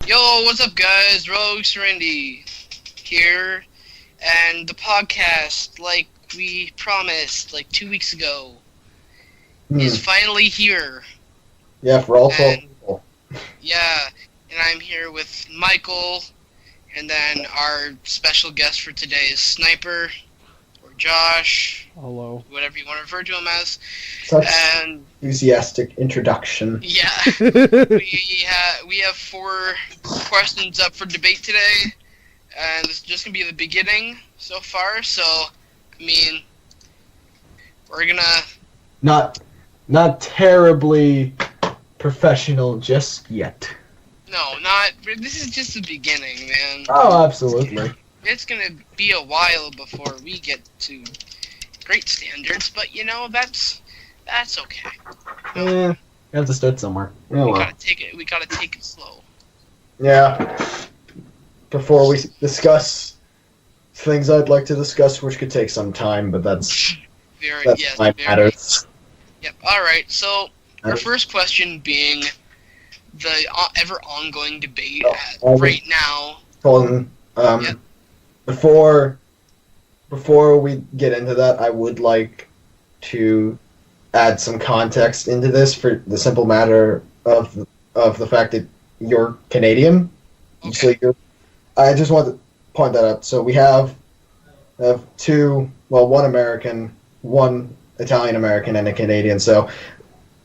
Yo, what's up, guys? Rogue Serenity here, and the podcast, like we promised, like 2 weeks ago, is finally here. Yeah, for all 12 people. Yeah, and I'm here with Michael, and then our special guest for today is Sniper, or Josh. Hello. Whatever you want to refer to him as. Such And enthusiastic introduction. yeah, we have 4 questions up for debate today, and this is just gonna be the beginning so far. So, I mean, we're gonna Not terribly professional just yet. not. This is just the beginning, man. Oh, absolutely. It's gonna be a while before we get to great standards, but that's okay. Yeah, you have to start somewhere. Oh, We well. gotta take it slow. Yeah. Before we discuss things I'd like to discuss, which could take some time, but that's my matters. Yep. All right. So our first question being the ever ongoing debate right now. Colin, Yep. before we get into that, I would like to add some context into this for the simple matter of the fact that you're Canadian. Okay. So I just want to point that out. So we have one American, one Italian American, and a Canadian. So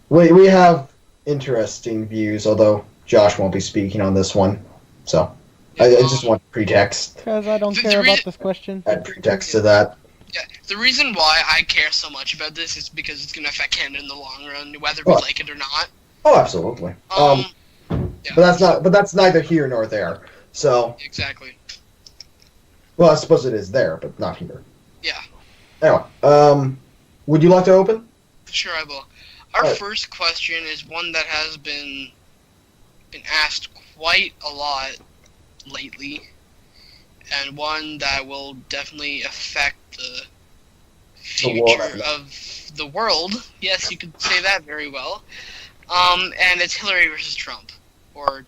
we have interesting views, although Josh won't be speaking on this one. So I just want pretext. Because I don't care about this question. Add pretext to that. Yeah. The reason why I care so much about this is because it's gonna affect Canada in the long run, whether we like it or not. Oh, absolutely. Yeah. But that's neither here nor there. So Exactly. well, I suppose it is there, but not here. Yeah. Anyway, would you like to open? Sure, I will. Our first question is one that has been asked quite a lot lately, and one that will definitely affect the future of the world. Yes, you could say that very well. And it's Hillary versus Trump. There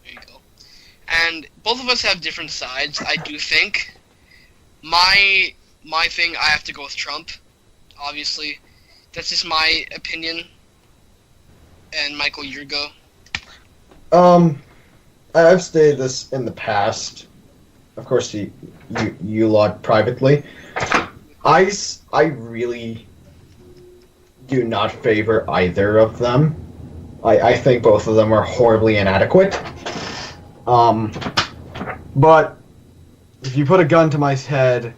you go. And both of us have different sides, I do think. My thing, I have to go with Trump, obviously. That's just my opinion. And Michael, your go. I've stated this in the past. Of course, you lot privately. I really do not favor either of them. I think both of them are horribly inadequate. But if you put a gun to my head,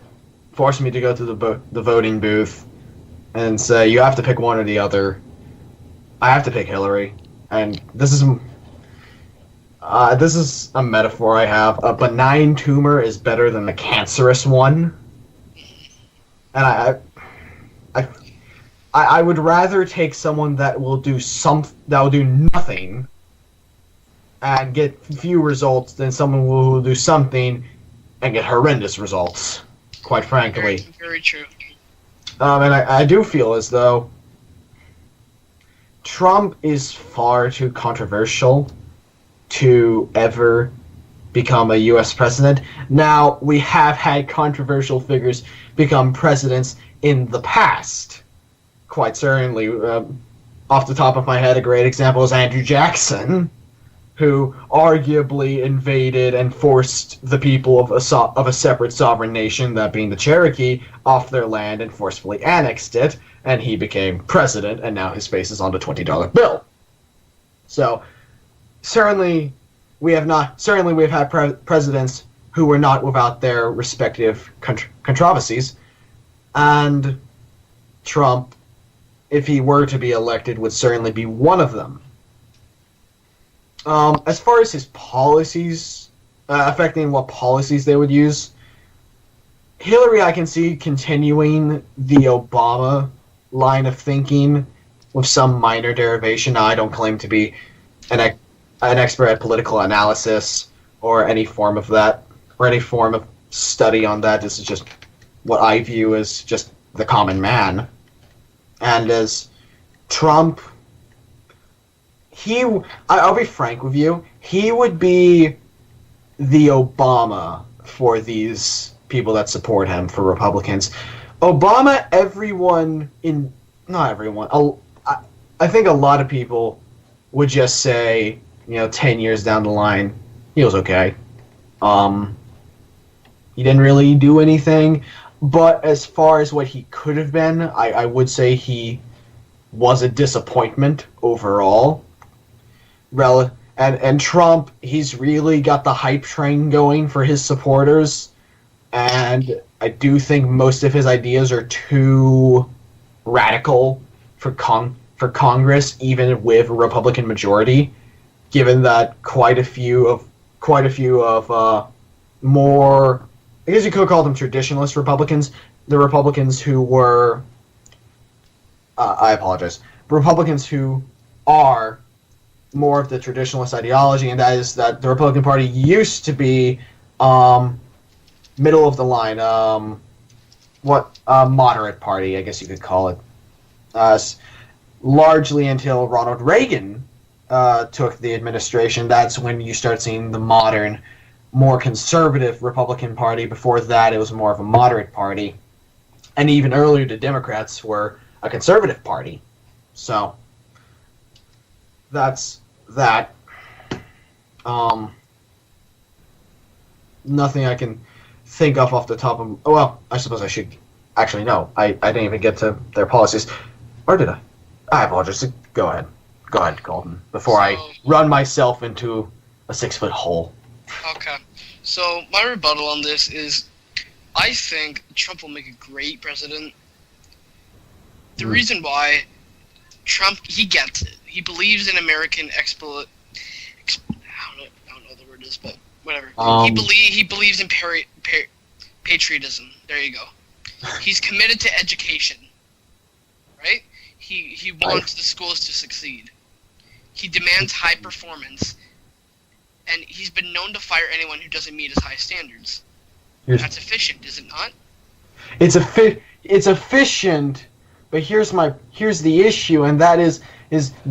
force me to go to the voting booth, and say you have to pick one or the other, I have to pick Hillary. And this is a metaphor I have. A benign tumor is better than a cancerous one. And I would rather take someone that will do nothing and get few results than someone who will do something and get horrendous results, quite frankly. Very, very true. And I do feel as though Trump is far too controversial to ever become a U.S. president. Now, we have had controversial figures become presidents in the past. Quite certainly. Off the top of my head, a great example is Andrew Jackson, who arguably invaded and forced the people of a separate sovereign nation, that being the Cherokee, off their land and forcefully annexed it, and he became president, and now his face is on the $20 bill. So, certainly we have had presidents who were not without their respective controversies, and Trump, if he were to be elected, would certainly be one of them. As far as his policies, affecting what policies they would use, Hillary I can see continuing the Obama line of thinking with some minor derivation. Now, I don't claim to be an expert at political analysis or any form of that, or any form of study on that. This is just what I view as just the common man. And as Trump, I'll be frank with you. He would be the Obama for these people that support him, for Republicans. Obama, not everyone, I think a lot of people would just say, 10 years down the line, he was okay. He didn't really do anything, but as far as what he could have been, I would say he was a disappointment overall. And Trump, he's really got the hype train going for his supporters, and I do think most of his ideas are too radical for Congress, even with a Republican majority, given that quite a few of more, I guess you could call them traditionalist Republicans, the Republicans who were, I apologize, Republicans who are more of the traditionalist ideology, and that is that the Republican Party used to be middle of the line, moderate party, I guess you could call it, largely until Ronald Reagan took the administration. That's when you start seeing the modern, more conservative Republican Party. Before that, it was more of a moderate party, and even earlier, the Democrats were a conservative party. So that's that. Nothing I can think of off the top of... Oh, well, I suppose I should... Actually, no. I didn't even get to their policies. Or did I? I apologize. Go ahead. Go ahead, Colton. Before I run myself into a 6-foot hole. Okay. So, my rebuttal on this is, I think Trump will make a great president. The reason why, Trump, he gets it. He believes in American I don't know the word is, but whatever. He believes in patriotism. There you go. He's committed to education, right? He wants the schools to succeed. He demands high performance, and he's been known to fire anyone who doesn't meet his high standards. That's efficient, is it not? It's efficient, but here's the issue, and that is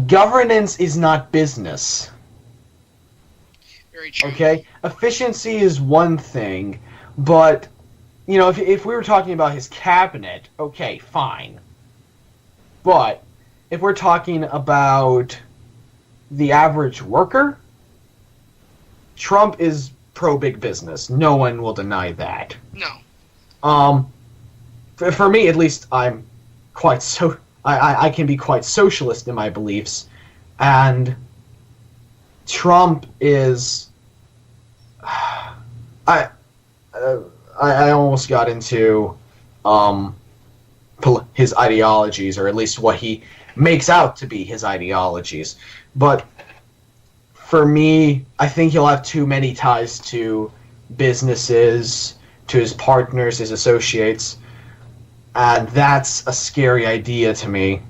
governance is not business. Very true. Okay? Efficiency is one thing, but, if we were talking about his cabinet, okay, fine. But if we're talking about the average worker, Trump is pro-big business. No one will deny that. No. For me, at least, I'm quite I can be quite socialist in my beliefs, and Trump is. I almost got into his ideologies, or at least what he makes out to be his ideologies, but for me, I think he'll have too many ties to businesses, to his partners, his associates, and that's a scary idea to me,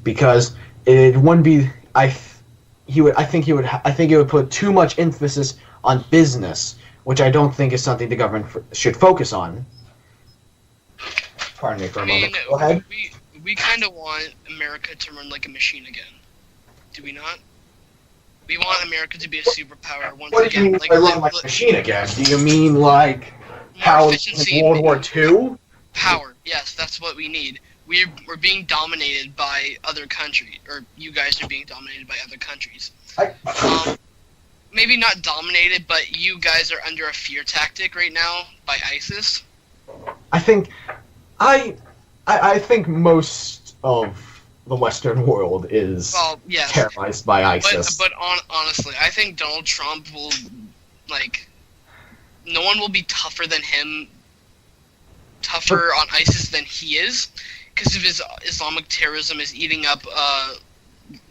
because it wouldn't be. I think it would put too much emphasis on business, which I don't think is something the government should focus on. Pardon me for a moment. Go ahead. We kind of want America to run like a machine again. Do we not? We want America to be a superpower once again. What do you mean by run like a machine again? Do you mean like how like World War II? Power, yes, that's what we need. We're being dominated by other countries, or you guys are being dominated by other countries. Maybe not dominated, but you guys are under a fear tactic right now by ISIS. I think most of the Western world is terrorized by ISIS. But honestly, I think Donald Trump will, no one will be tougher than him, tougher on ISIS than he is, because of his Islamic terrorism is eating up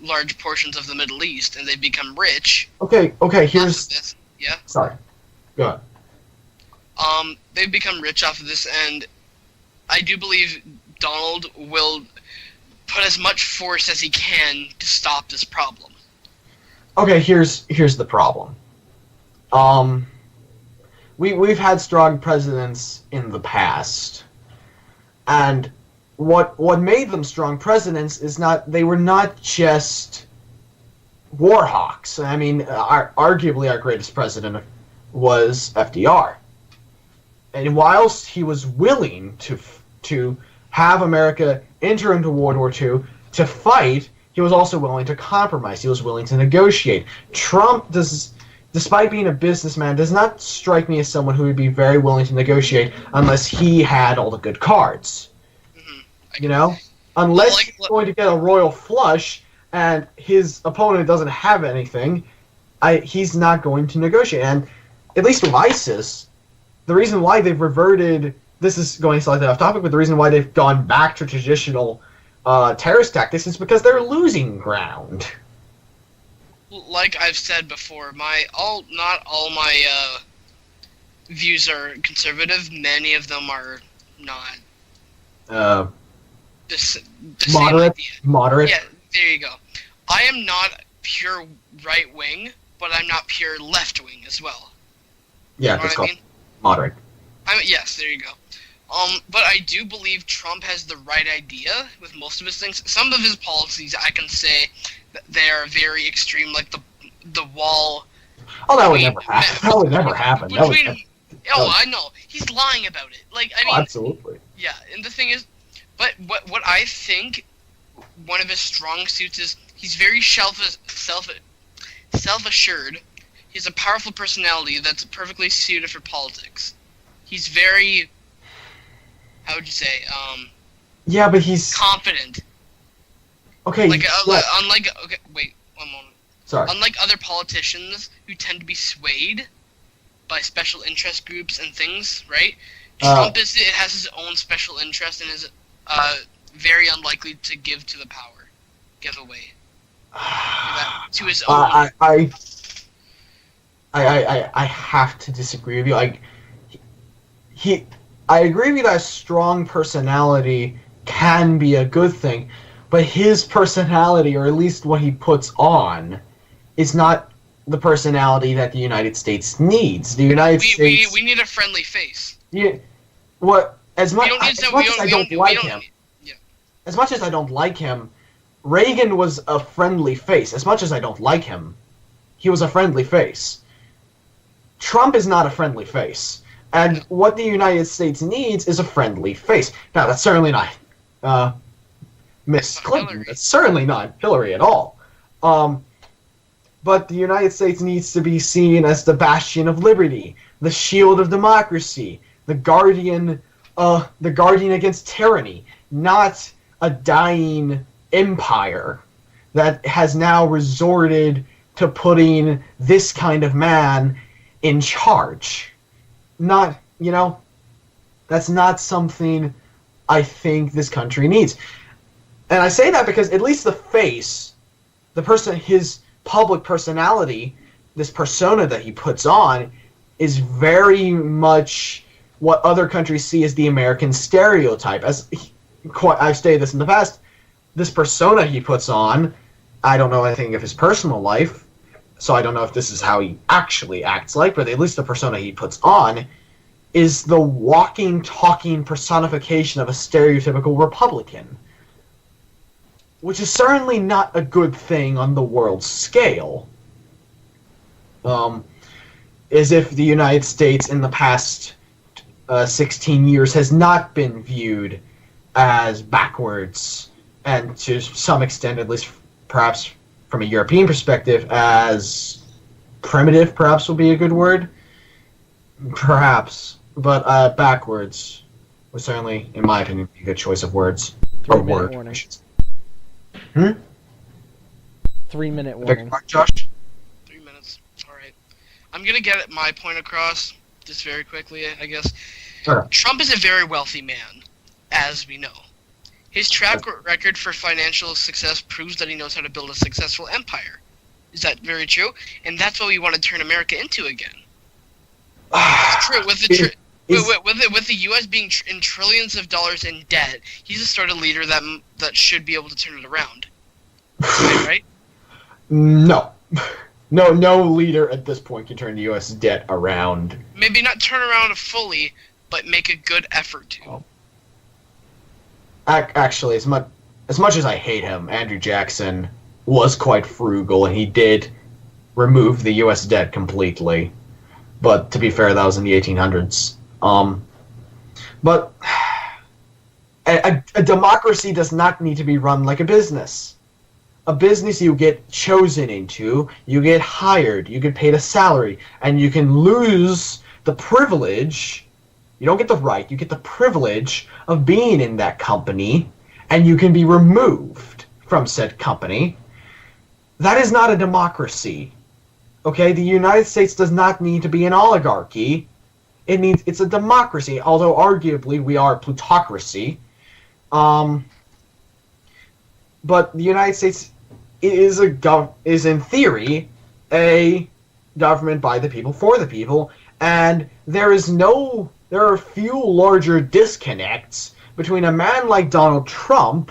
large portions of the Middle East, and they've become rich. Okay, here's... This. Yeah? Sorry. Go ahead. They've become rich off of this, and I do believe Donald will put as much force as he can to stop this problem. Okay, here's the problem. We've had strong presidents in the past, and what made them strong presidents is they were not just war hawks. I mean, arguably our greatest president was FDR. And whilst he was willing to have America enter into World War II to fight, he was also willing to compromise. He was willing to negotiate. Trump despite being a businessman, does not strike me as someone who would be very willing to negotiate unless he had all the good cards. Mm-hmm. You know? Unless he's going to get a royal flush and his opponent doesn't have anything, he's not going to negotiate. And at least with ISIS, the reason why they've reverted, this is going slightly off topic, but the reason why they've gone back to traditional terrorist tactics is because they're losing ground. Like I've said before, not all my views are conservative. Many of them are not. Moderate. Moderate. Yeah, there you go. I am not pure right wing, but I'm not pure left wing as well. Yeah, that's called moderate. Yes, there you go. But I do believe Trump has the right idea with most of his things. Some of his policies, I can say, they are very extreme, like the wall. Oh, that would never happen. That would never happen. I know. He's lying about it. Like, I mean, absolutely. Yeah, and the thing is, but what I think one of his strong suits is he's very self-assured. He has a powerful personality that's perfectly suited for politics. He's very, how would you say, yeah, but he's confident. Okay. Wait, one moment. Sorry. Unlike other politicians who tend to be swayed by special interest groups and things, right? Trump has his own special interest and is very unlikely to give away to his own. I have to disagree with you. I agree with you that a strong personality can be a good thing, but his personality, or at least what he puts on, is not the personality that the United States needs. The United States. We need a friendly face. Yeah. What? As much as I don't like him. As much as I don't like him, Reagan was a friendly face. As much as I don't like him, he was a friendly face. Trump is not a friendly face. And what the United States needs is a friendly face. Now, that's certainly not Miss Clinton. Hillary. That's certainly not Hillary at all. But the United States needs to be seen as the bastion of liberty, the shield of democracy, the guardian against tyranny, not a dying empire that has now resorted to putting this kind of man in charge. That's not something I think this country needs. And I say that because at least the face, his public personality, this persona that he puts on, is very much what other countries see as the American stereotype. I've stated this in the past, this persona he puts on, I don't know anything of his personal life, so I don't know if this is how he actually acts like, but at least the persona he puts on is the walking, talking personification of a stereotypical Republican. Which is certainly not a good thing on the world scale. As if the United States in the past 16 years has not been viewed as backwards, and to some extent, at least perhaps from a European perspective, as primitive, perhaps will be a good word. Perhaps. But backwards was certainly, in my opinion, a good choice of words. 3-minute warning. 3-minute warning. Josh? 3 minutes. Alright. I'm gonna get my point across just very quickly, I guess. Sure. Trump is a very wealthy man, as we know. His track record for financial success proves that he knows how to build a successful empire. Is that very true? And that's what we want to turn America into again. It's true. With the U.S. being in trillions of dollars in debt, he's the sort of leader that should be able to turn it around. Right? No. No leader at this point can turn the U.S. debt around. Maybe not turn around fully, but make a good effort to. Oh. Actually, as much as I hate him, Andrew Jackson was quite frugal, and he did remove the U.S. debt completely. But to be fair, that was in the 1800s. But a democracy does not need to be run like a business. A business you get chosen into, you get hired, you get paid a salary, and you can lose the privilege. You don't get the right, you get the privilege of being in that company, and you can be removed from said company. That is not a democracy. Okay, the United States does not need to be an oligarchy. It's a democracy, although arguably we are a plutocracy. But the United States is in theory a government by the people for the people, and there are few larger disconnects between a man like Donald Trump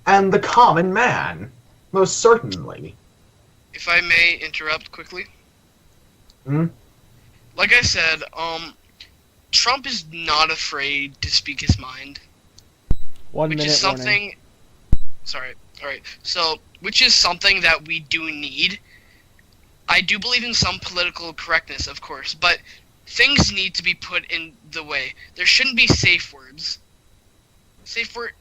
and the common man, most certainly. If I may interrupt quickly. Like I said, Trump is not afraid to speak his mind. 1 which minute is something. warning. Sorry. All right. So, which is something that we do need. I do believe in some political correctness, of course, but things need to be put in the way. There shouldn't be safe words. Safe word.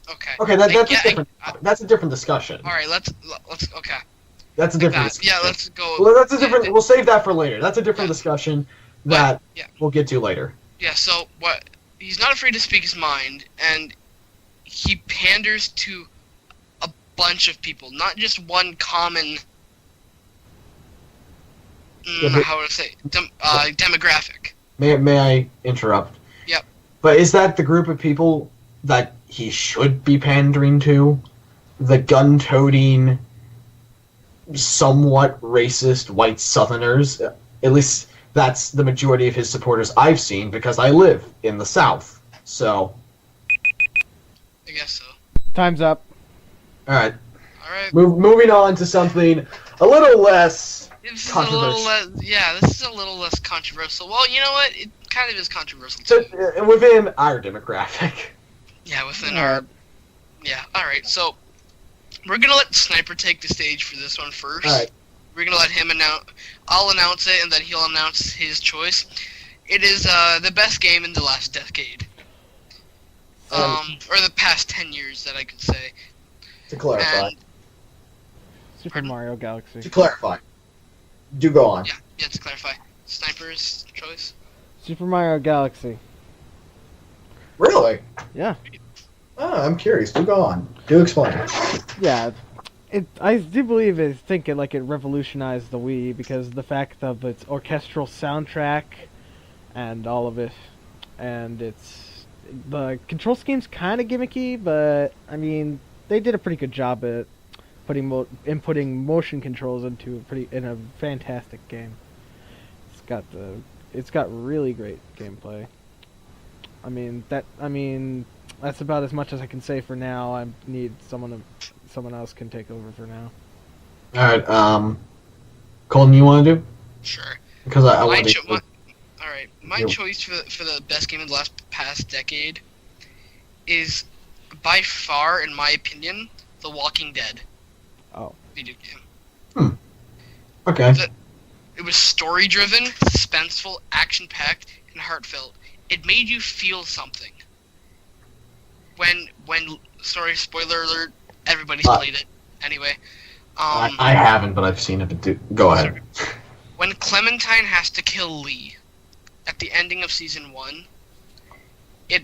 Okay. Okay, that's a different discussion. All right. Let's. Okay. That's a different discussion. Yeah, let's go. Well, that's a different. We'll save that for later. That's a different discussion that we'll get to later. Yeah. So what? He's not afraid to speak his mind, and he panders to a bunch of people, not just one common. How would I say? Demographic. May I interrupt? Yep. But is that the group of people that he should be pandering to? The gun-toting, somewhat racist white Southerners? At least that's the majority of his supporters I've seen, because I live in the South. So. I guess so. Time's up. Alright. Alright. Moving on to something a little less controversial. This is a little less controversial. Well, you know what? It kind of is controversial, too. So, within our demographic. Yeah, within our... Yeah, alright, so... We're gonna let Sniper take the stage for this one first. Alright. We're gonna let him announce... I'll announce it, and then he'll announce his choice. It is, the best game in the last decade. Or the past 10 years, that I could say. To clarify. Super Mario Galaxy. To clarify. Do go on. Yeah, to clarify. Sniper's choice? Super Mario Galaxy. Really? Yeah. Oh, I'm curious. Do go on. Do explain. Yeah. I do believe it revolutionized the Wii because of the fact of its orchestral soundtrack and all of it. And the control scheme's kind of gimmicky, but I mean, they did a pretty good job at inputting motion controls into a fantastic game. It's got really great gameplay. I mean that's about as much as I can say for now. I need someone else can take over for now. All right, Colton, you want to do? Sure. Because I want to. All right, my choice for the best game in the past decade is by far, in my opinion, The Walking Dead. Oh. Video game. Okay. It was story-driven, suspenseful, action-packed, and heartfelt. It made you feel something. When sorry, spoiler alert, everybody's played it. Anyway. I haven't, but I've seen it. But go ahead. When Clementine has to kill Lee at the ending of season 1, it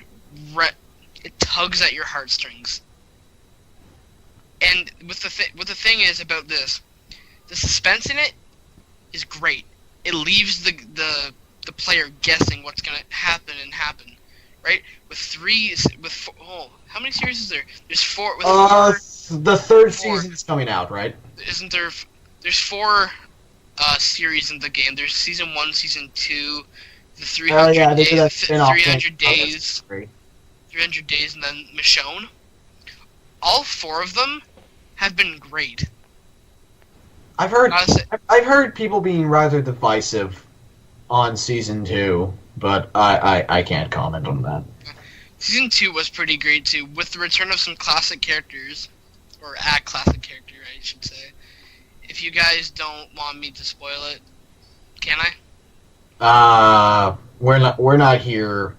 tugs at your heartstrings. And what the thing is about this, the suspense in it is great. It leaves the player guessing what's gonna happen, right? How many series is there? There's 4. The third season's coming out, right? Isn't there? There's 4 series in the game. There's season 1, season 2, the 300 days, 300 days, 300 days, and then Michonne. All 4 of them have been great. I've heard people being rather divisive on season 2, but I can't comment on that. Season 2 was pretty great too, with the return of some classic characters, or a classic character, should say. If you guys don't want me to spoil it, can I? We're not here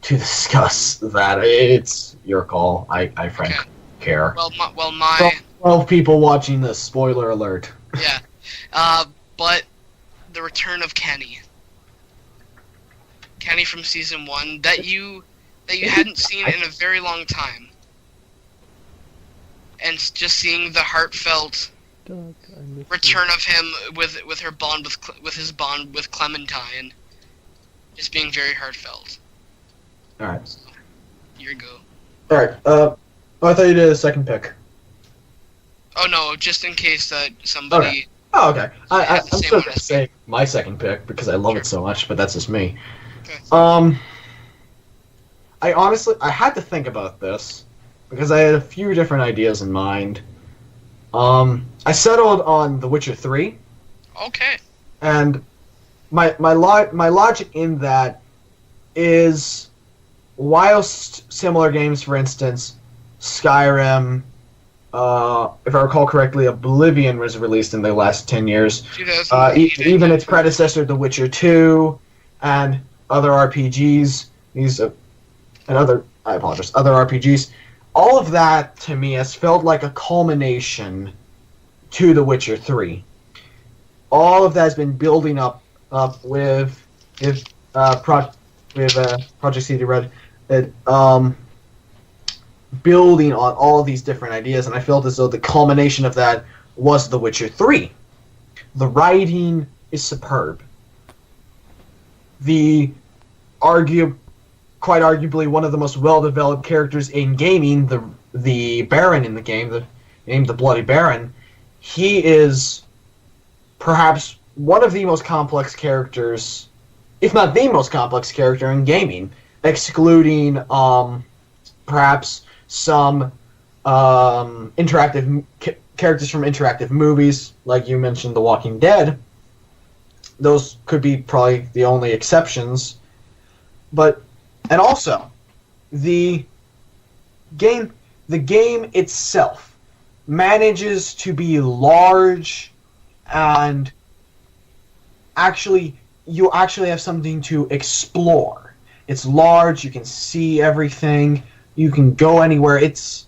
to discuss that. It's your call. I frankly care. Well, my 12 people watching this. Spoiler alert. yeah. But the return of Kenny. Kenny from season 1 that you hadn't seen in a very long time. And just seeing the heartfelt return of him with his bond with Clementine, just being very heartfelt. All right. So, here you go. All right. I thought you did a second pick. Oh no, just in case that somebody. Okay. Oh, okay. I'm same still one gonna as say my second pick because I love Sure. it so much, but that's just me. Okay. I honestly had to think about this because I had a few different ideas in mind. I settled on The Witcher 3, Okay. and my logic in that is, whilst similar games, for instance, Skyrim, if I recall correctly, Oblivion was released in the last 10 years. 2008. Even its predecessor, The Witcher 2, and other RPGs, other RPGs, all of that to me has felt like a culmination to The Witcher 3. All of that has been building up with Project CD Red, building on all of these different ideas, and I felt as though the culmination of that was The Witcher 3. The writing is superb. Quite arguably one of the most well-developed characters in gaming, the Baron in the game, named the Bloody Baron, he is perhaps one of the most complex characters, if not the most complex character in gaming, excluding perhaps some interactive characters from interactive movies, like you mentioned, The Walking Dead. Those could be probably the only exceptions. And also, the game itself manages to be large, and you actually have something to explore. It's large, you can see everything, you can go anywhere. It's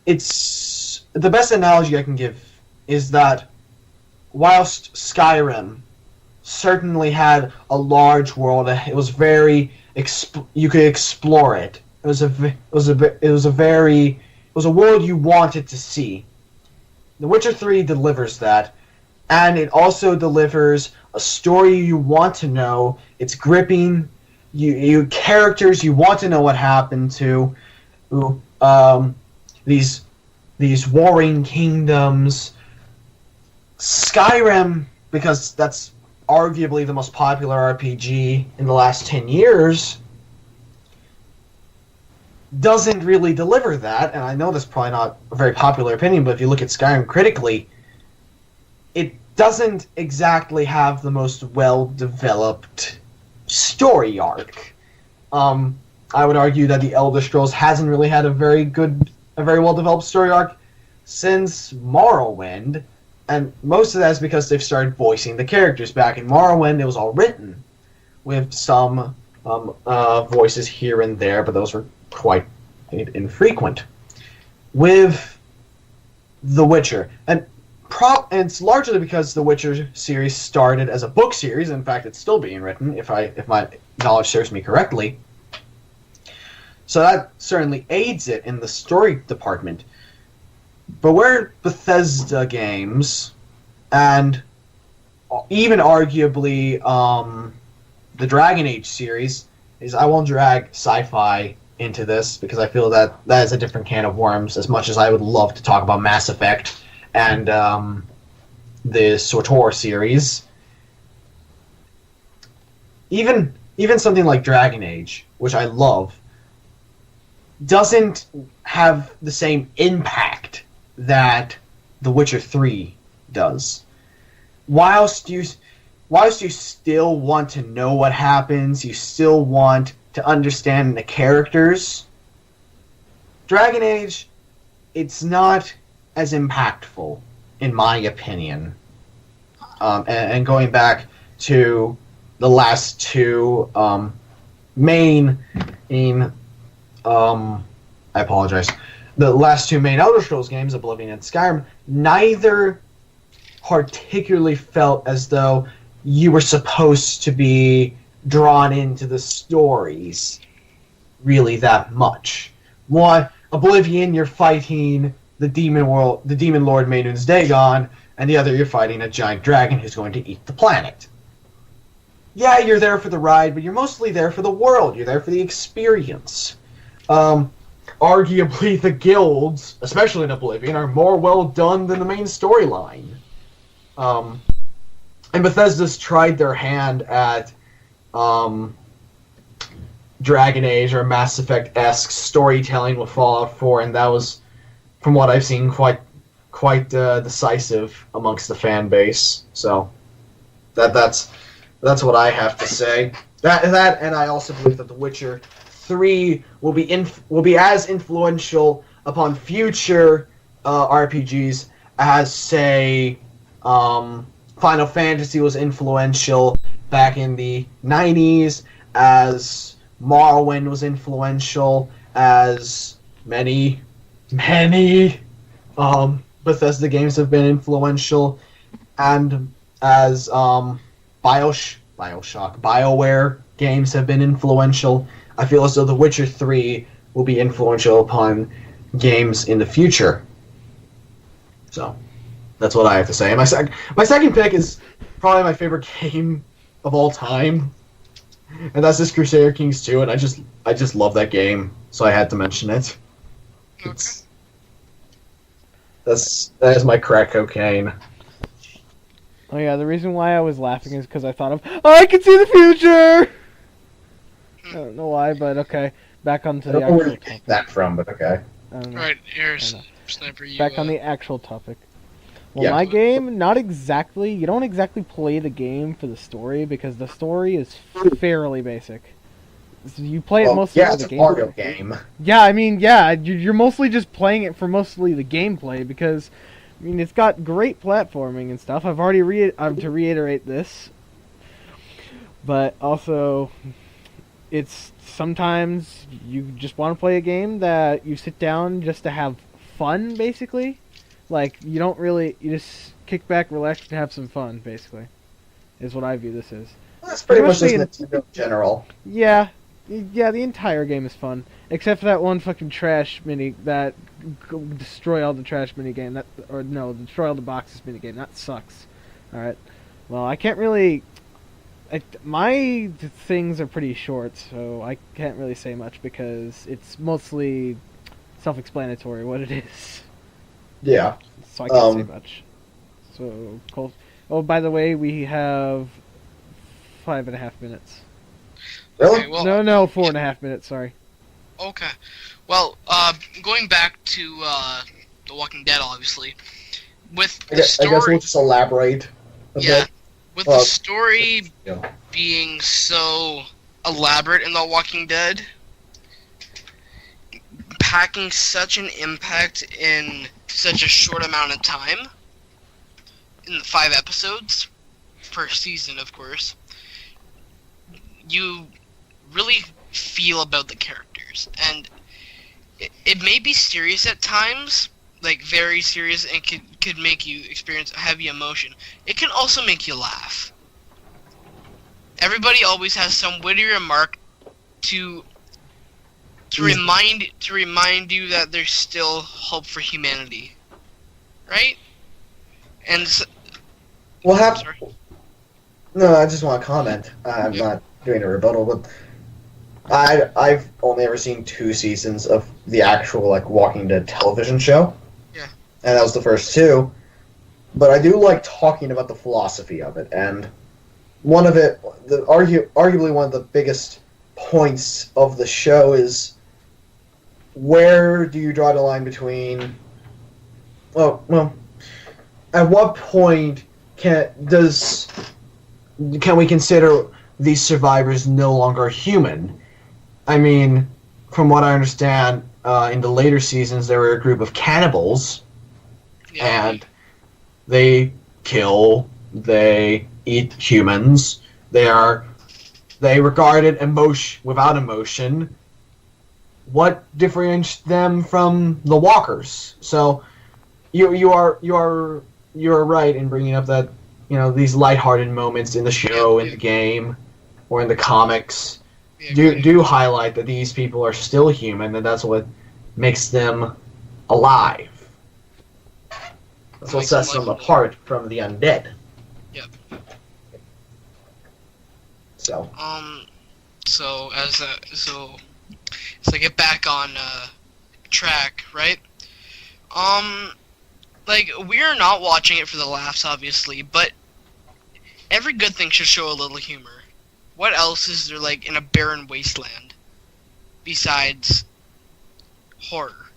the best analogy I can give is that whilst Skyrim certainly had a large world, it was very you could explore it. It was a world you wanted to see. The Witcher 3 delivers that, and it also delivers a story you want to know. It's gripping. You characters you want to know what happened to. These warring kingdoms. Skyrim, because that's arguably the most popular RPG in the last 10 years, doesn't really deliver that, and I know that's probably not a very popular opinion, but if you look at Skyrim critically, it doesn't exactly have the most well-developed story arc. I would argue that the Elder Scrolls hasn't really had a very well-developed story arc since Morrowind, and most of that is because they've started voicing the characters. Back in Morrowind, it was all written, with some voices here and there, but those were quite infrequent. With The Witcher, and it's largely because the Witcher series started as a book series. In fact, it's still being written, if my knowledge serves me correctly. So that certainly aids it in the story department. But where Bethesda games, and even arguably the Dragon Age series, is I won't drag sci-fi into this because I feel that is a different can of worms, as much as I would love to talk about Mass Effect and the SWTOR series. Even something like Dragon Age, which I love, doesn't have the same impact that The Witcher 3 does. Whilst you still want to know what happens, you still want to understand the characters, Dragon Age, it's not as impactful. in my opinion. And going back to the last two main, I apologize. The last two main Elder Scrolls games, Oblivion and Skyrim, neither particularly felt as though you were supposed to be drawn into the stories really that much. One, Oblivion, you're fighting the demon lord Maynoo's Dagon, and the other you're fighting a giant dragon who's going to eat the planet. Yeah, you're there for the ride, but you're mostly there for the world. You're there for the experience. Arguably, the guilds, especially in Oblivion, are more well done than the main storyline. And Bethesda's tried their hand at Dragon Age or Mass Effect-esque storytelling with Fallout 4, and that was, from what I've seen, quite decisive amongst the fan base. So that's what I have to say. That, and I also believe that The Witcher 3 will be as influential upon future RPGs as, say, Final Fantasy was influential back in the 90s, as Morrowind was influential, as many Bethesda games have been influential, and as BioWare games have been influential. I feel as though The Witcher 3 will be influential upon games in the future. So, that's what I have to say. And my second pick is probably my favorite game of all time, and that's this Crusader Kings 2, and I just love that game, so I had to mention it. Okay. That is my crack cocaine. Oh yeah, the reason why I was laughing is because I thought of, I can see the future! I don't know why, but okay. Back onto the actual topic. That from, but okay. Alright, here's Sniper. Back on the actual topic. Well, Yeah. my game, not exactly. You don't exactly play the game for the story, because the story is fairly basic. So you play it mostly for it's the a Mario game. Yeah, I mean, yeah, you're mostly just playing it for mostly the gameplay, because, I mean, it's got great platforming and stuff. I've already to reiterate this, but also, it's sometimes you just want to play a game that you sit down just to have fun, basically. Like, you just kick back, relax, and have some fun, basically, is what I view this as. That's pretty much just Nintendo in general. Yeah, the entire game is fun, except for that one fucking trash destroy all the trash mini game. Destroy all the boxes mini game. That sucks. All right. Well, I can't really. My things are pretty short, so I can't really say much because it's mostly self-explanatory what it is. Yeah. So I can't say much. So, cool. Oh, by the way, we have 5.5 minutes. Really? Okay, well, No, 4.5 minutes, sorry. Okay. Well, going back to The Walking Dead, obviously. With the story... I guess we'll just elaborate a bit. With the story being so elaborate in The Walking Dead, packing such an impact in such a short amount of time, in the 5 episodes, per season, of course, you really feel about the characters, and it may be serious at times, like very serious, and could make you experience heavy emotion. It can also make you laugh. Everybody always has some witty remark to remind you that there's still hope for humanity, right? And No, I just want to comment. I'm not doing a rebuttal, but I've only ever seen 2 seasons of the actual Walking Dead television show. Yeah. And that was the first 2. But I do like talking about the philosophy of it, and arguably one of the biggest points of the show is, where do you draw the line between? At what point can we consider these survivors no longer human? I mean, from what I understand, in the later seasons, there were a group of cannibals, and They kill. They eat humans. They regarded emotion without emotion. What differentiates them from the walkers? So you are right in bringing up that these lighthearted moments in the show, in the game, or in the comics do highlight that these people are still human, and that's what makes them alive. That's what sets them apart from the undead. Yep. So. So get back on track, right? Like, we're not watching it for the laughs, obviously, but every good thing should show a little humor. What else is there, like, in a barren wasteland besides horror?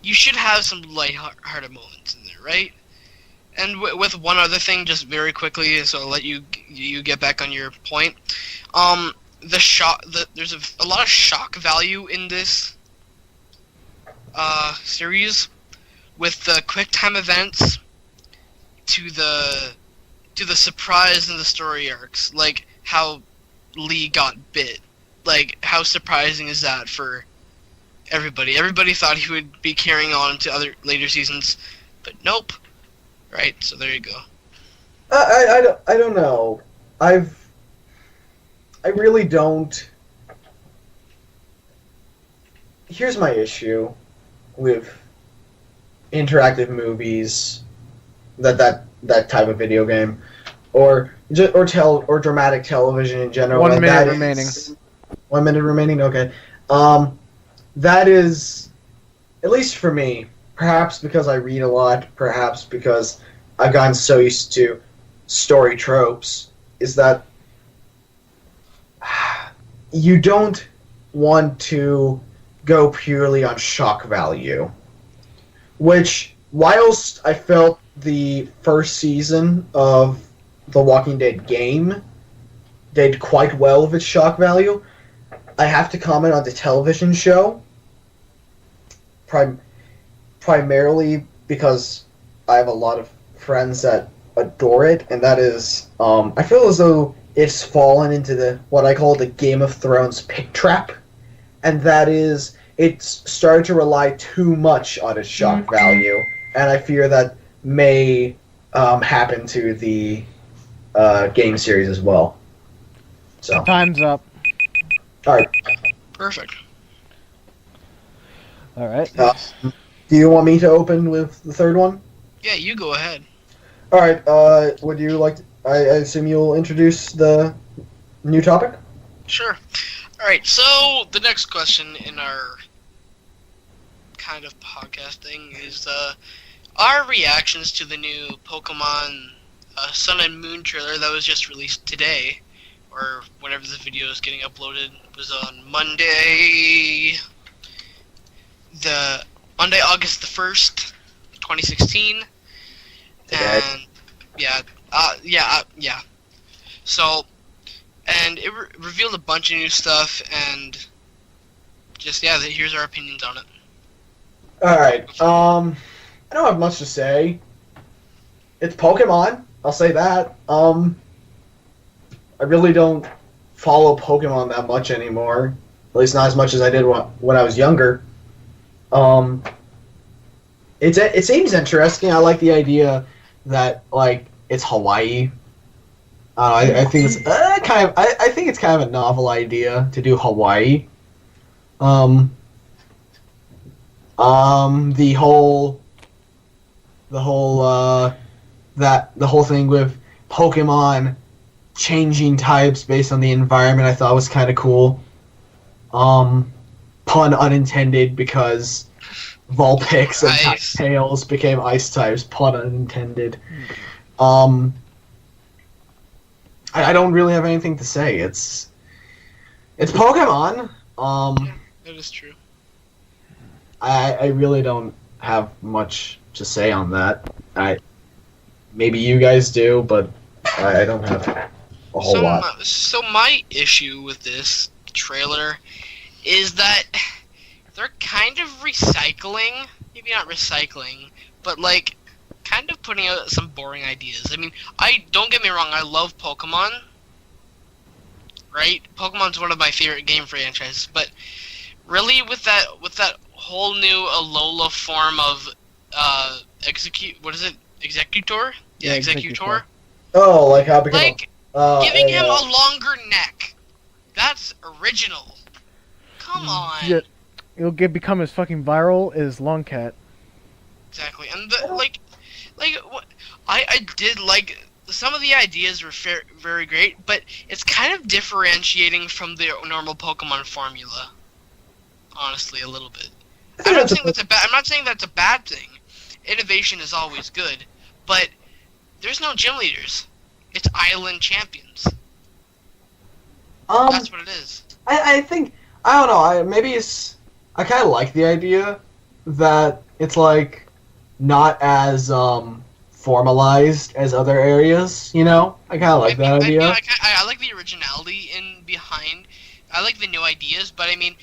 You should have some light-hearted moments in there, right? And with one other thing, just very quickly, so I'll let you get back on your point. There's a lot of shock value in this series, with the quick time events to the surprise in the story arcs, like how Lee got bit. Like, how surprising is that for everybody? Everybody thought he would be carrying on to other later seasons, but nope. Right, so there you go. I don't know. I really don't. Here's my issue with interactive movies, that type of video game, or dramatic television in general. 1 minute remaining. 1 minute remaining. Okay. That is, at least for me, perhaps because I read a lot, perhaps because I've gotten so used to story tropes, is that you don't want to go purely on shock value. Which, whilst I felt the first season of The Walking Dead game did quite well with its shock value, I have to comment on the television show, primarily because I have a lot of friends that adore it, and that is, I feel as though it's fallen into what I call the Game of Thrones pick trap, and that is, it's started to rely too much on its shock value, and I fear that may happen to the game series as well. So time's up. All right. Perfect. All right. Do you want me to open with the third one? Yeah, you go ahead. All right. Would you like to, I assume you'll introduce the new topic? Sure. All right. So the next question in our kind of podcasting is our reactions to the new Pokemon Sun and Moon trailer that was just released today, or whenever the video is getting uploaded. It was on Monday, August the 1st, 2016. Okay. And yeah. So, and it revealed a bunch of new stuff, and just here's our opinions on it. All right. I don't have much to say. It's Pokemon. I'll say that. I really don't follow Pokemon that much anymore. At least not as much as I did when I was younger. It seems interesting. I like the idea that it's Hawaii. I think it's I think it's kind of a novel idea to do Hawaii. The whole thing with Pokemon changing types based on the environment, I thought was kind of cool. Pun unintended, because Vulpix and Tails became ice types. Pun unintended. I don't really have anything to say. It's Pokemon. Yeah, that is true. I really don't have much to say on that. Maybe you guys do, but I don't have a whole lot. So my issue with this trailer is that they're kind of recycling, maybe not recycling, but kind of putting out some boring ideas. I mean, don't get me wrong, I love Pokemon. Right? Pokemon's one of my favorite game franchises, but really with that whole new Alola form of Executor? Yeah, Executor. Oh, like how become Like giving him a longer neck. That's original. Come on. Yeah, it'll become as fucking viral as Longcat. Exactly, and what I did like. Some of the ideas were very great, but it's kind of differentiating from the normal Pokemon formula. Honestly, a little bit. I'm not saying that's a bad thing. Innovation is always good, but there's no gym leaders. It's island champions. That's what it is. I think I don't know. I kind of like the idea that it's like not as formalized as other areas. You know, I kind of like that idea. I like the originality behind. I like the new ideas, but I mean,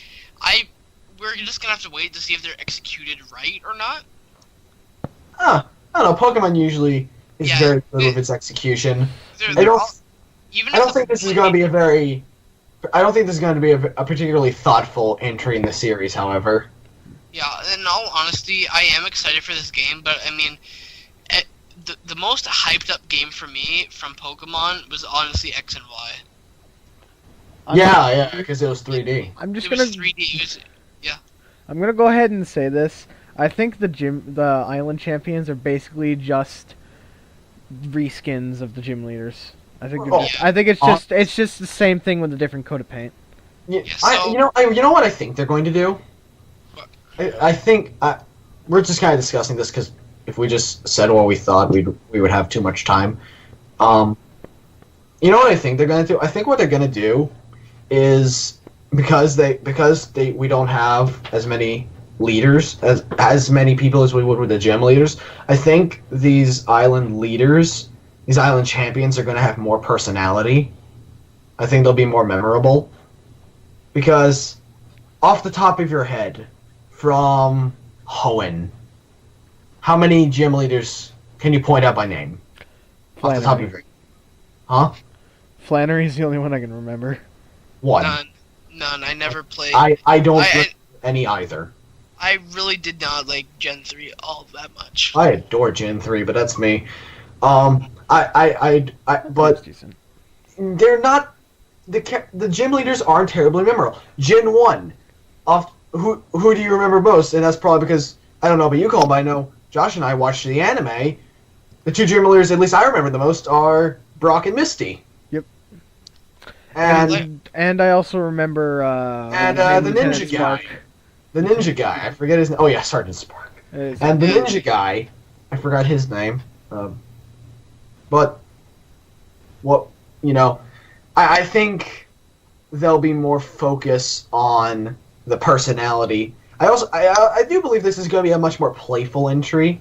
we're just gonna have to wait to see if they're executed right or not. I don't know. Pokemon usually is very good with its execution. I don't think this is going to be a particularly thoughtful entry in the series. However. Yeah, in all honesty, I am excited for this game, but I mean, the most hyped up game for me from Pokemon was honestly X and Y. Yeah, because it was 3D. I'm gonna go ahead and say this. I think the island champions are basically just reskins of the gym leaders. I think it's just the same thing with a different coat of paint. Yeah, you know what I think they're going to do. I think we're just kind of discussing this because if we just said what we thought, we would have too much time. You know what I think they're going to do? I think what they're going to do is because we don't have as many leaders as many people as we would with the gym leaders. I think these island champions are going to have more personality. I think they'll be more memorable because off the top of your head, from Hoenn, how many gym leaders can you point out by name? Flannery. Off the top of your head. Huh? Flannery's the only one I can remember. One. None. I never played. I don't any either. I really did not like Gen 3 all that much. I adore Gen 3, but that's me. But they're not the gym leaders aren't terribly memorable. Gen 1, who do you remember most? And that's probably because I don't know about you, Colin, but I know Josh and I watched the anime. The two gym leaders, at least I remember the most, are Brock and Misty. Yep. And I also remember the ninja guy. The ninja guy, I forget his name. Oh yeah, Sergeant Spark. And the ninja guy, I forgot his name. But I think there'll be more focus on the personality. I do believe this is going to be a much more playful entry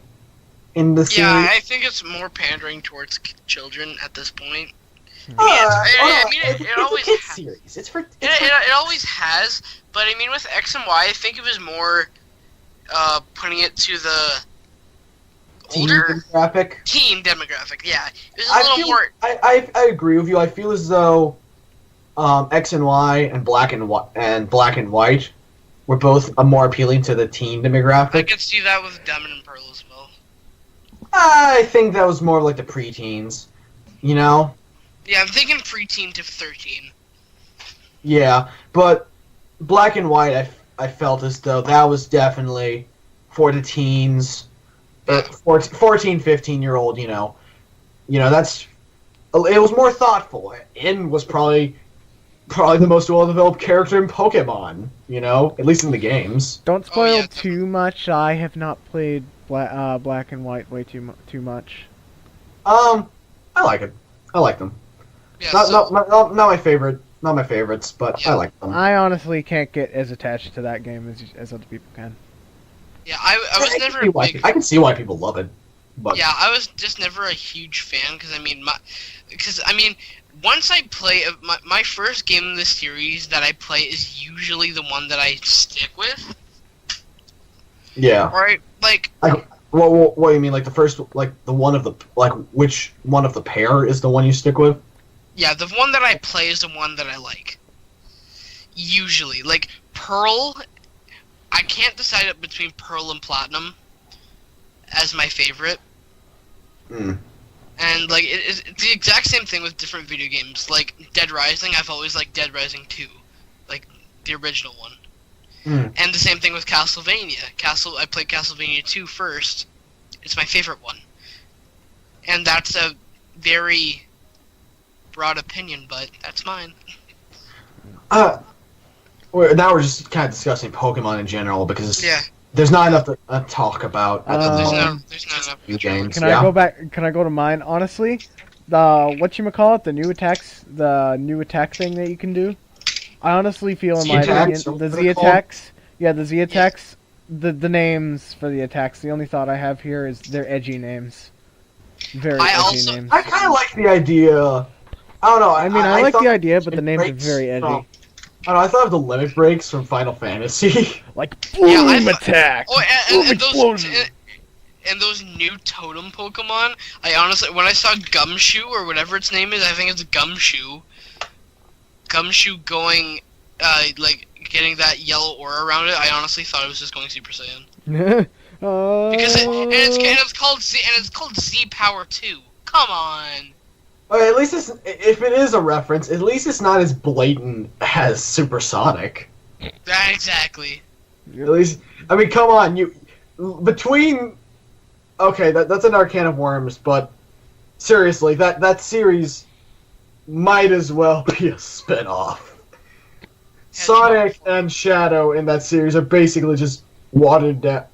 in the series. Yeah, I think it's more pandering towards children at this point. It always has. Series. It always has, but I mean with X and Y, I think it was more putting it to the older teen demographic. Yeah, it was a little more. I agree with you. I feel as though X and Y and Black and White were both more appealing to the teen demographic. I could see that with Diamond and Pearl as well. I think that was more like the preteens, you know. Yeah, I'm thinking preteen to 13. Yeah, but Black and White, I felt as though that was definitely for the teens, 14, 15-year-old, you know, that's, it was more thoughtful. In was probably the most well-developed character in Pokemon, at least in the games. Don't spoil too much. I have not played Black and White way too much. I like it. I like them. Yeah, not my favorite. Not my favorites, but I like them. I honestly can't get as attached to that game as other people can. Yeah, I was never a big... I can see why people love it. But yeah, I was just never a huge fan because once I play my first game in this series that I play is usually the one that I stick with. Yeah. Right, like What do you mean? Like the first, like the one of the, like which one of the pair is the one you stick with? Yeah, the one that I play is the one that I like. Usually, like Pearl, I can't decide between Pearl and Platinum as my favorite. Hmm. And like it's the exact same thing with different video games. Like Dead Rising, I've always liked Dead Rising 2, like the original one. Hmm. And the same thing with Castlevania. I played Castlevania 2 first. It's my favorite one. And that's a very broad opinion, but that's mine. Now we're just kind of discussing Pokemon in general because Yeah. there's not enough to talk about. There's Um, not enough games. Can I go back? Can I go to mine? Honestly, the whatchamacallit, the new attack thing that you can do. I honestly feel, in my Z-attacks, opinion, the what Z they're called? attacks. Yeah, the Z attacks. The names for the attacks. The only thought I have here is they're edgy names. Very edgy names. I kind of like the idea. I don't know. I mean, I like thought the idea, but the names are breaks very edgy. from- I don't know. I thought of the limit breaks from Final Fantasy. Like boom I thought- attack. Oh, Boom and those explosion. and those new totem Pokemon, I honestly, when I saw Gumshoe or whatever its name is, I think it's Gumshoe. Gumshoe going, like getting that yellow aura around it. I honestly thought it was just going Super Saiyan because it's called Z Power 2. Come on. Okay, at least if it is a reference, at least it's not as blatant as Supersonic. Exactly. At least, I mean, come on, okay, that's an can of worms, but seriously, that series might as well be a spin-off. Sonic and Shadow in that series are basically just watered down,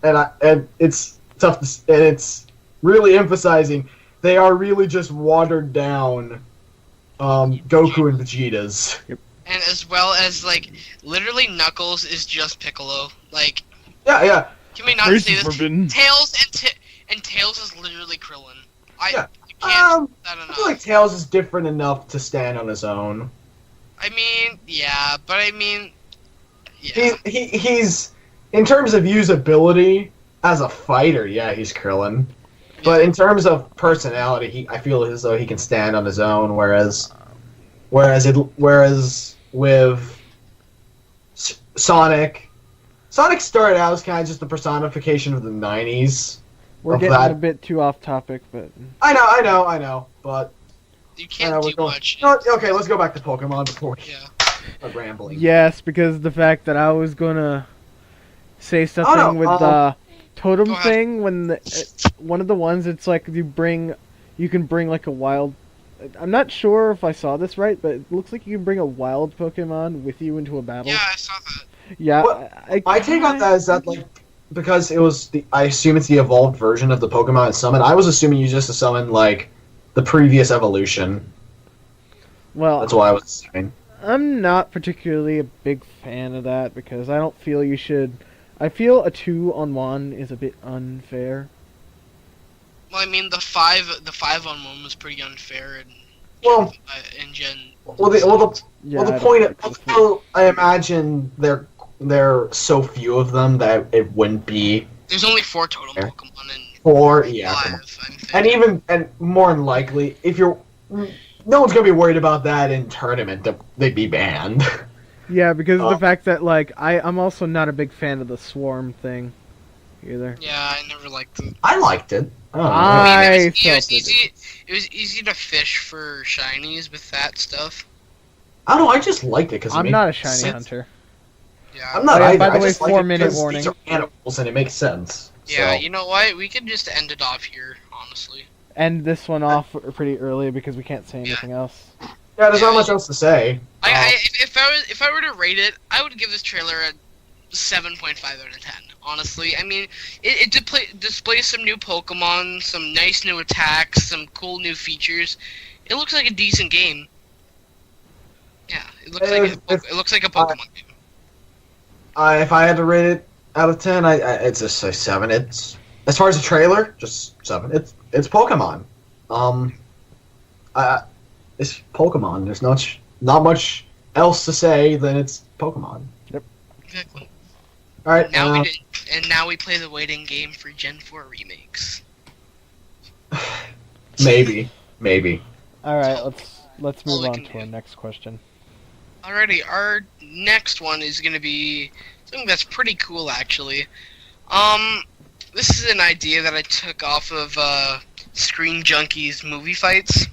and it's tough and it's really emphasizing they are really just watered down Goku and Vegeta's. And as well as, like, literally Knuckles is just Piccolo. Like, Yeah. can we not say this? Tails and Tails is literally Krillin. I can't say that I enough. feel like Tails is different enough to stand on his own. I mean, yeah, but I mean, yeah. He's in terms of usability as a fighter, yeah, he's Krillin. But in terms of personality, I feel as though he can stand on his own. Whereas with Sonic started out as kind of just the personification of the '90s. We're getting a bit too off topic, but I know, but You can't do much. Okay, let's go back to Pokemon before we start rambling. yes, because the fact that I was gonna say something with the totem thing when one of the ones it's like you can bring like a wild. I'm not sure if I saw this right, but it looks like you can bring a wild Pokemon with you into a battle. Yeah, I saw that. Yeah, I take on that as that like because it was I assume it's the evolved version of the Pokemon summon. I was assuming you just summon like the previous evolution. Well, that's why I was assuming. I'm not particularly a big fan of that because I don't feel you should. I feel a 2-on-1 is a bit unfair. Well, I mean, the 5-on-1 was pretty unfair in Gen. The point. I imagine there are so few of them that it wouldn't be. There's only 4 totem Pokemon in 5. And more than likely, if you're, no one's gonna be worried about that in tournament. They'd be banned. Yeah, because of the fact that like I'm also not a big fan of the swarm thing, either. Yeah, I never liked it. I liked it. It was easy to fish for shinies with that stuff. I don't know. I just liked it because I'm not a shiny hunter. Yeah. I'm not either. By the way, just 4-minute warning. These are animals, and it makes sense. Yeah, so. you know what? We could just end it off here, honestly. End this one off pretty early because we can't say anything else. Yeah, there's not much else to say. If I were to rate it, I would give this trailer a 7.5 out of 10. Honestly, I mean, it displays some new Pokemon, some nice new attacks, some cool new features. It looks like a decent game. Yeah, it looks like a Pokemon game. If I had to rate it out of 10, it's just a 7. It's as far as the trailer, just 7. It's Pokemon. It's Pokemon. There's not much else to say than it's Pokemon. Yep. Exactly. All right. Now we play the waiting game for Gen 4 remakes. Maybe. All right, let's move we on can to do. our next question. Alrighty, our next one is gonna be something that's pretty cool, actually. This is an idea that I took off of Screen Junkies movie fights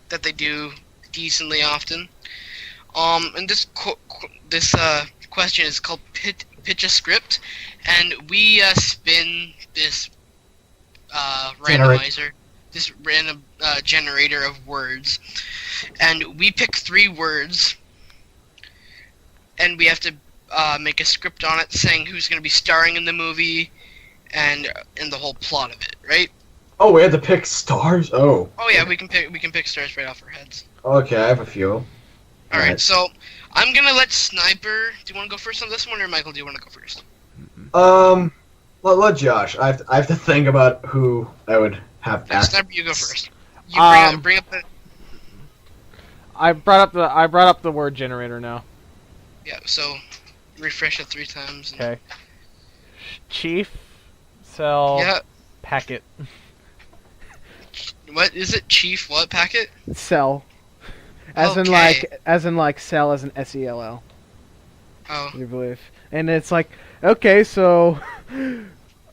that they do decently often. And this question is called Pitch a Script, and we spin this randomizer, this random generator of words, and we pick 3 words, and we have to make a script on it saying who's going to be starring in the movie and the whole plot of it, right? Oh, we had to pick stars. Oh. Oh yeah, we can pick stars right off our heads. Okay, I have a few. All right, so I'm gonna let Sniper. Do you want to go first on this one, or Michael? Do you want to go first? Let Josh. I have to think about who I would have. Sniper, you go first. You bring up the. I brought up the word generator now. Yeah. So, refresh it 3 times. Okay. Chief, cell, Yeah. packet. What is it? Chief what packet? Cell. As in like cell as an SELL. Oh. You believe. And it's like, okay, so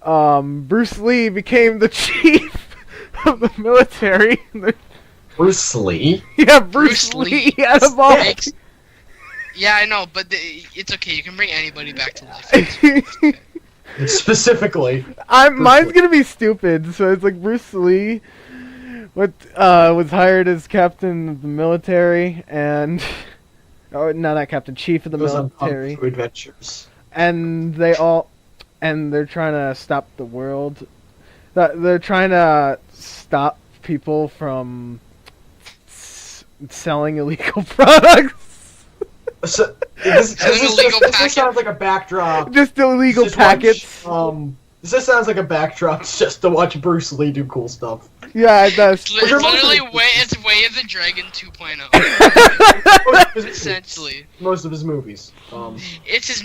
Bruce Lee became the chief of the military. Bruce Lee? Yeah, Bruce Lee out of all. Yeah, I know, but it's okay. You can bring anybody back to life. Specifically. Mine's gonna be stupid, so it's like Bruce Lee was hired as captain of the military, and not captain, chief of the military. Adventures. And they're trying to stop the world. They're trying to stop people from selling illegal products. So, this sounds like a backdrop. Just illegal packets. This just sounds like a backdrop just to watch Bruce Lee do cool stuff. Yeah, it does. It's literally Way of the Dragon 2.0. Essentially. Most of his movies. It's his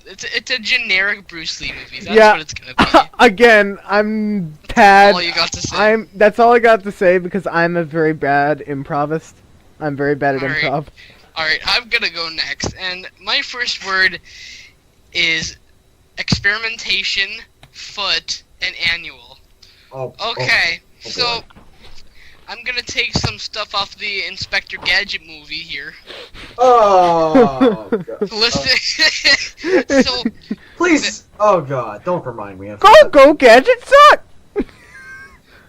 It's a generic Bruce Lee movie. That's yeah. what it's gonna be. Again, I'm bad. That's all you got to say. That's all I got to say because I'm a very bad improvist. I'm very bad at improv. Alright, I'm gonna go next. And my first word is experimentation, foot, and annual. Okay, so I'm gonna take some stuff off the Inspector Gadget movie here. Oh, God. Listen, so please. Oh God, don't remind me of Go Gadget suck.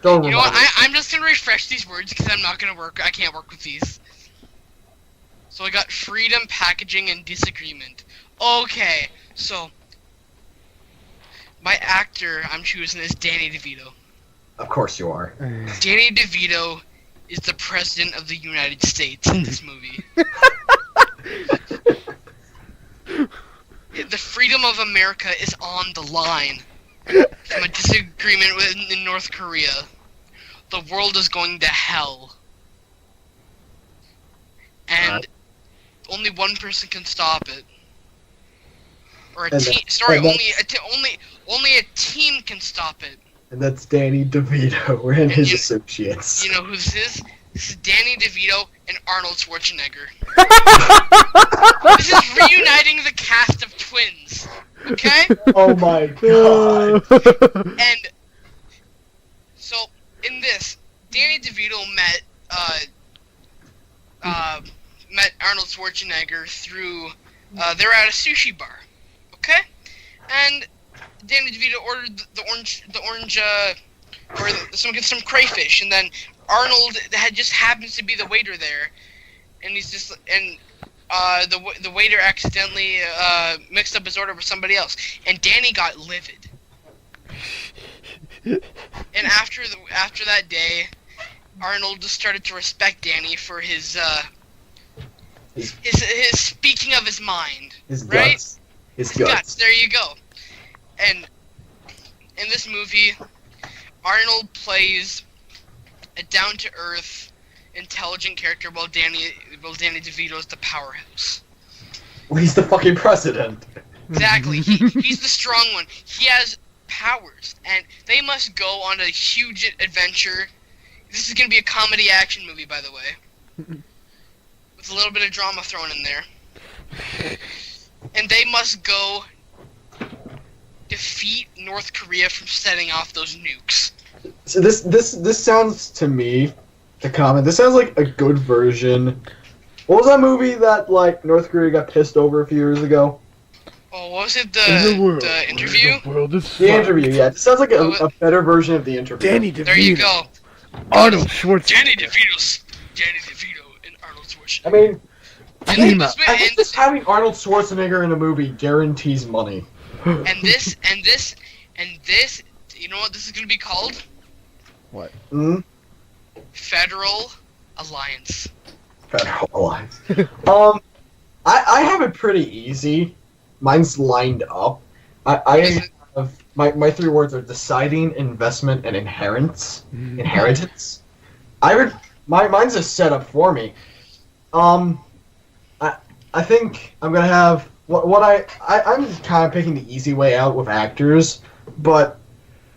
Don't. You know what? I'm just gonna refresh these words because I'm not gonna work. I can't work with these. So I got freedom, packaging, and disagreement. Okay, so my actor I'm choosing is Danny DeVito. Of course you are. Danny DeVito is the president of the United States in this movie. The freedom of America is on the line from a disagreement in North Korea. The world is going to hell. And only one person can stop it. Or a team. Sorry, only a team can stop it. And that's Danny DeVito and his associates. You know who this is? This is Danny DeVito and Arnold Schwarzenegger. This is reuniting the cast of twins. Okay? Oh my God. And so in this, Danny DeVito met Arnold Schwarzenegger through they were at a sushi bar. Okay? And Danny DeVito ordered the orange, or some crayfish, and then Arnold just happens to be the waiter there, and he's just the waiter accidentally mixed up his order with somebody else, and Danny got livid. And after that day, Arnold just started to respect Danny for his speaking of his mind, his right? Guts. His guts. There you go. And in this movie, Arnold plays a down-to-earth, intelligent character, while Danny DeVito is the powerhouse. Well, he's the fucking president. Exactly. He's the strong one. He has powers, and they must go on a huge adventure. This is going to be a comedy action movie, by the way, with a little bit of drama thrown in there. And they must go defeat North Korea from setting off those nukes. So this sounds to me, to comment, this sounds like a good version. What was that movie that like North Korea got pissed over a few years ago? Oh, what was it? The interview? The interview, yeah. It sounds like a better version of the interview. Danny DeVito. There you go. Arnold Schwarzenegger. Danny DeVito, and Arnold Schwarzenegger. I mean, Team up. I think just having Arnold Schwarzenegger in a movie guarantees money. And this, you know what this is going to be called? What? Federal Alliance. Federal Alliance. I have it pretty easy. Mine's lined up. I have my three words are deciding, investment, and inheritance. Inheritance. Mine's a setup for me. I think I'm gonna have I'm kind of picking the easy way out with actors, but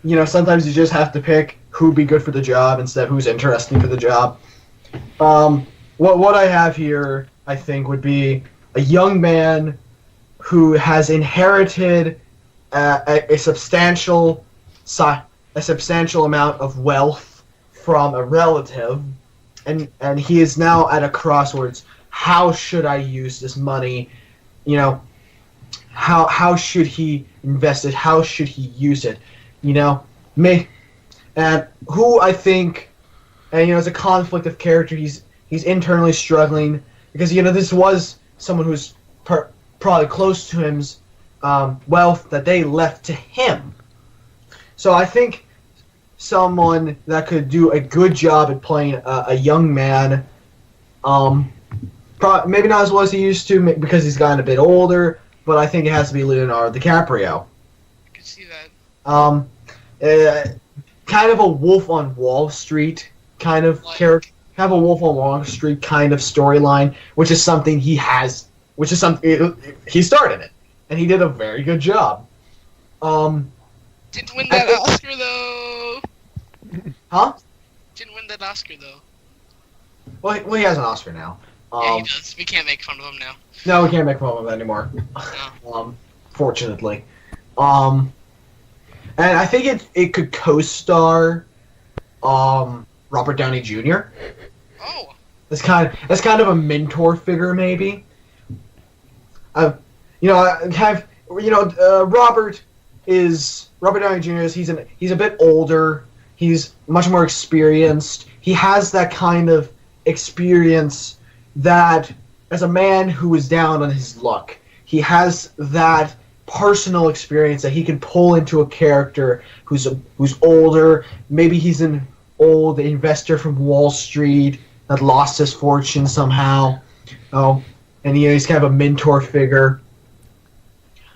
you know sometimes you just have to pick who'd be good for the job instead of who's interesting for the job. What I have here I think would be a young man who has inherited a substantial amount of wealth from a relative, and he is now at a crossroads. How should I use this money? You know, how should he invest it? How should he use it? You know, and who I think, and you know, it's a conflict of character. He's internally struggling because you know this was someone who's probably close to him's wealth that they left to him. So I think someone that could do a good job at playing a young man, maybe not as well as he used to because he's gotten a bit older, but I think it has to be Leonardo DiCaprio. I can see that. Kind of a Wolf on Wall Street kind of character. Have a Wolf on Wall Street kind of storyline, which is something he has. Which is something he started it, and he did a very good job. Didn't win that Oscar though. Huh? Didn't win that Oscar though. Well, he has an Oscar now. Yeah, he does. We can't make fun of him now. No, we can't make fun of him anymore. No. Fortunately. And I think it could co-star Robert Downey Jr. Oh. That's kind of a mentor figure, maybe. Robert Downey Jr. He's a bit older. He's much more experienced. He has that kind of experience that, as a man who is down on his luck, he has that personal experience that he can pull into a character who's older. Maybe he's an old investor from Wall Street that lost his fortune somehow. Oh, and he's kind of a mentor figure.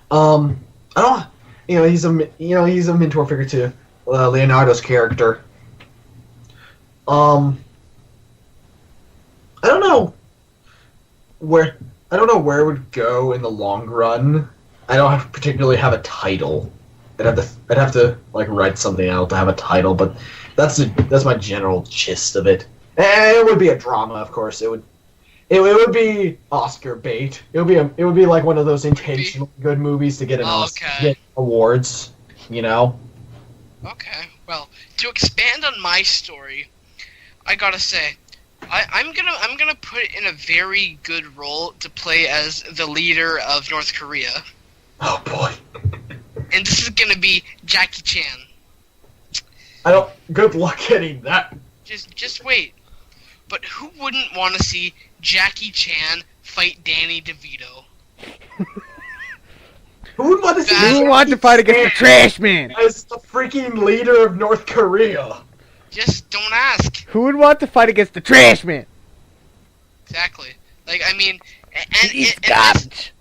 He's a mentor figure to Leonardo's character. I don't know where it would go in the long run. I don't particularly have a title. I'd have to like write something out to have a title, but that's my general gist of it. And it would be a drama, of course. It would be Oscar bait. It would be like one of those intentionally good movies to get an Oscar, get awards, you know. Okay. Well, to expand on my story, I gotta say, I'm gonna put it in a very good role to play as the leader of North Korea. Oh boy. And this is gonna be Jackie Chan. Good luck getting that. Just wait. But who wouldn't want to see Jackie Chan fight Danny DeVito? Who would want to see? Who would want to fight against the trash man? As the freaking leader of North Korea. Just don't ask. Who would want to fight against the trash man? Exactly. Like, I mean, garbage.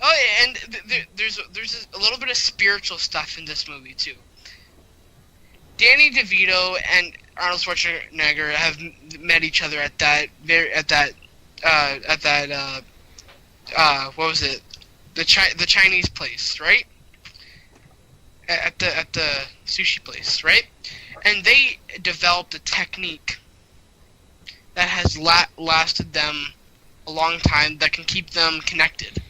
There's a little bit of spiritual stuff in this movie too. Danny DeVito and Arnold Schwarzenegger have met each other what was it? the Chinese place, right? At the sushi place, right? And they developed a technique that has lasted them a long time that can keep them connected.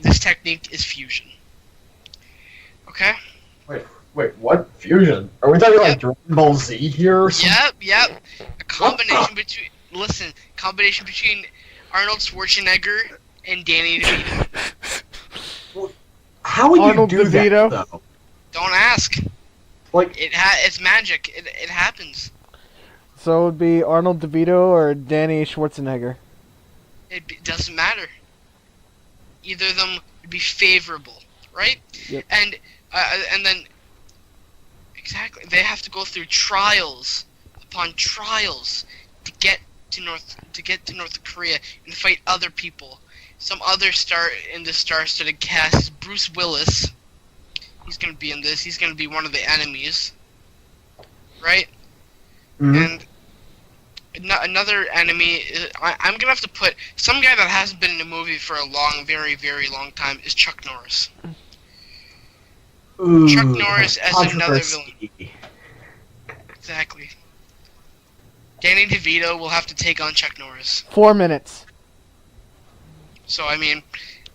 This technique is fusion. Okay? Wait, what? Fusion? Are we talking like Dragon Ball Z here or something? Yep. A combination between Arnold Schwarzenegger and Danny DeVito. How would Arnold you do DeVito? that, though? Don't ask. Like, It's magic. It happens. So it would be Arnold DeVito or Danny Schwarzenegger. It doesn't matter. Either of them would be favorable, right? Yep. And then exactly they have to go through trials upon trials to get to North Korea and fight other people. Some other star in the star-studded cast is Bruce Willis. He's gonna be in this. He's gonna be one of the enemies, right? mhm. And another enemy. I'm gonna have to put some guy that hasn't been in a movie for a very, very long time is Chuck Norris. Ooh, Chuck Norris as another controversy. villain. Exactly. Danny DeVito will have to take on Chuck Norris. 4 minutes. So I mean,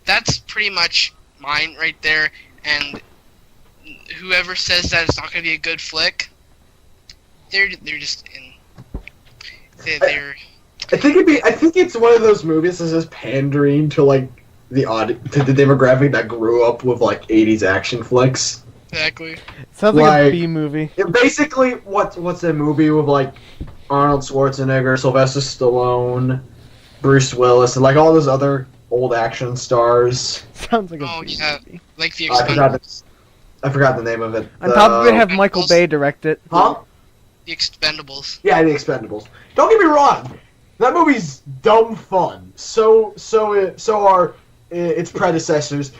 that's pretty much mine right there. And whoever says that it's not gonna be a good flick, they're just in. They're I think it's one of those movies that's just pandering to like to the demographic that grew up with like 80s action flicks. exactly. Sounds like a Like- B movie. Basically, what's that movie with like Arnold Schwarzenegger, Sylvester Stallone, Bruce Willis, and like all those other old action stars. Sounds like a Oh B yeah, movie. like the I forgot the name of it. On top of it, have Uh, Michael Bay direct it. Huh? The Expendables. Yeah, The Expendables. Don't get me wrong, that movie's dumb fun. So are its predecessors.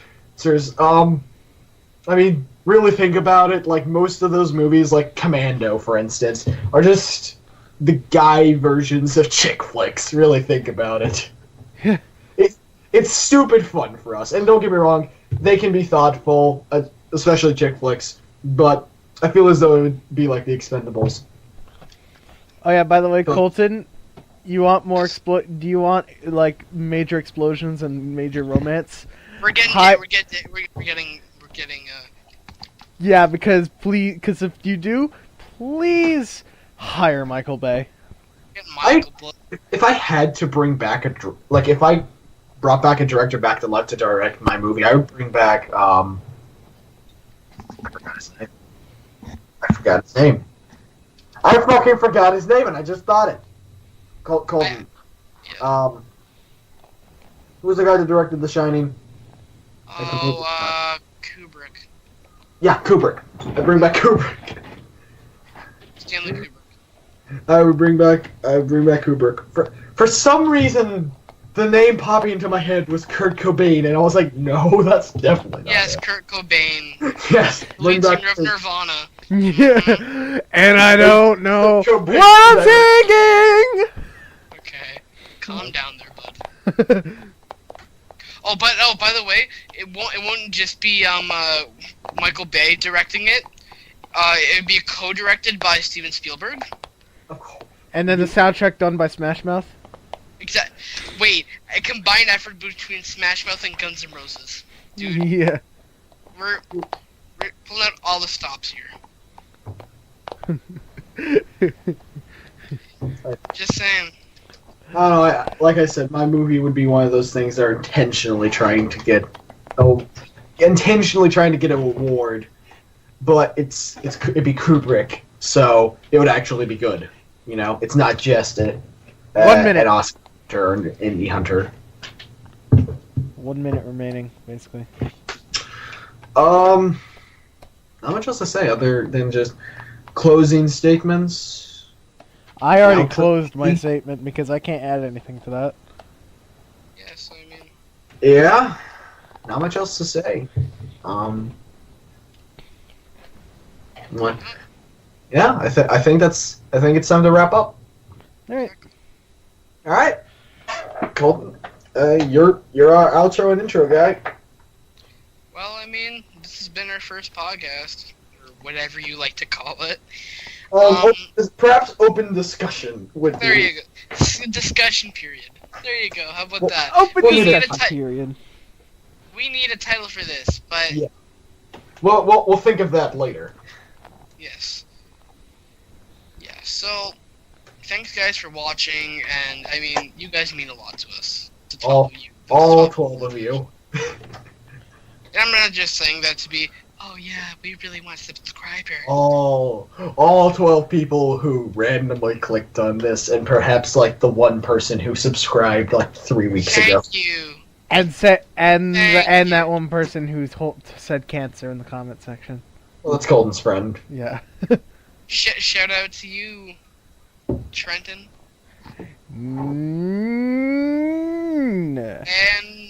I mean, really think about it. Like most of those movies, like Commando, for instance, are just the guy versions of chick flicks. Really think about it. It's stupid fun for us. And don't get me wrong, they can be thoughtful, especially chick flicks. But I feel as though it would be like The Expendables. Oh yeah, by the way, Colton, you want more do you want like major explosions and major romance? We're getting. Hi- We're getting. Yeah, because if you do, please hire Michael Bay. Getting Michael Blood. If I had to bring back if I brought back a director back to life to direct my movie, I would bring back I forgot his name. I fucking forgot his name, and I just thought it. Colton. Who was the guy that directed The Shining? Oh, Kubrick. Yeah, Kubrick. I bring back Kubrick. Stanley Kubrick. I would bring back Kubrick. For some reason, the name popping into my head was Kurt Cobain, and I was like, no, that's definitely not Yes, him. Kurt Cobain. Yes, bring Lead back singer of Nirvana. Yeah, and I don't know Cobain. what I'm thinking. Okay, calm down there, bud. Oh, by the way, it won't just be Michael Bay directing it. It'd be co-directed by Steven Spielberg. Of course. And then the soundtrack done by Smash Mouth. Wait, a combined effort between Smash Mouth and Guns N' Roses. Dude, Yeah. we're pulling out all the stops here. Just saying. I don't know. Like I said, my movie would be one of those things that are intentionally trying to get an award, but it'd be Kubrick, so it would actually be good. You know, it's not just 1 minute. an Oscar or an indie hunter. 1 minute remaining, basically. Not much else to say other than just closing statements. I already Yeah, closed my statement because I can't add anything to that. Yes, I mean. Yeah, not much else to say. What? Yeah, I think it's time to wrap up. All right. All right, Colton, you're our outro and intro guy. been our first podcast, or whatever you like to call it. Perhaps open discussion would There be. you go. Discussion period. There you go. How about that? Open We need a discussion period. We need a title for this, but Yeah. Well, we'll think of that later. yes. Yeah. So, thanks guys for watching, and I mean, you guys mean a lot to us. To 12 of you. All 12 of you. And I'm not just saying that to be, oh yeah, we really want subscribers. All 12 people who randomly clicked on this, and perhaps like the one person who subscribed like 3 weeks ago. Thank you. And that one person who said cancer in the comment section. Well, that's Golden's friend. Yeah. Shout out to you, Trenton. Mm. And